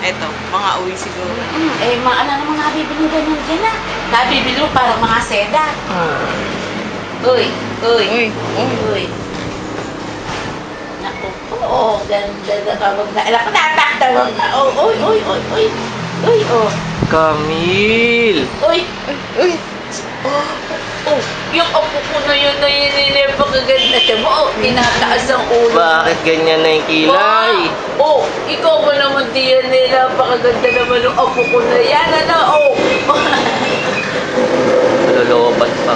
Eto, mga uwi siguro. Eh, ano naman nabibili ganyan dyan na? Nabibili mo parang mga seda. Uy. Uy. Naku po, ganda na kapag naalak na nataktawan na. Uy, Camille! Uy. Yung apo ko na yun napakaganda siya mo. Tinataas ang ulo. Bakit ganyan na yung kilay? Ikaw ba naman diyan napakaganda naman yung apo ko na yan. Malolobat pa.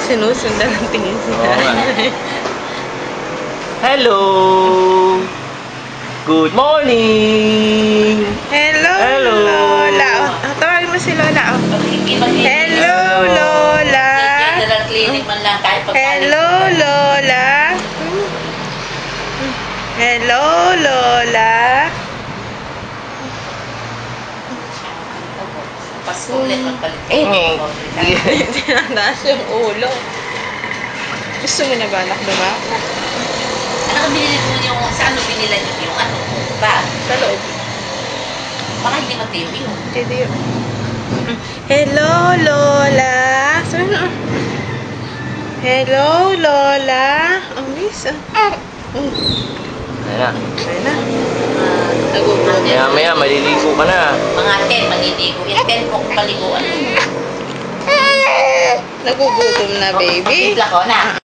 Sinusundan ang tingin siya. Oo nga. Hello! Good morning! Hello, Hello. Lola. Tawagin mo si Lola. Hello, Lola. Clinic man lang kahit Hello, Lola. Hello, Lola. Pasko ulit magpalit. Tinataas yung ulo. Gusto mo na ba, anak, diba? Ano binili mo yung, sa ano binila niyo yung ano? Bag? Sa loob. Baka hindi matiyo yun. Hindi yun. Hello, Lola. Sabi mo. Hello, Lola. Oh, miss. Ayan na. Ayun na. Nagugutom. Maya-maya, maliligo ka na. Mga 10 maliligo. Yung 10 po paliguan. Nagugutom na, baby. Magtitla ko na.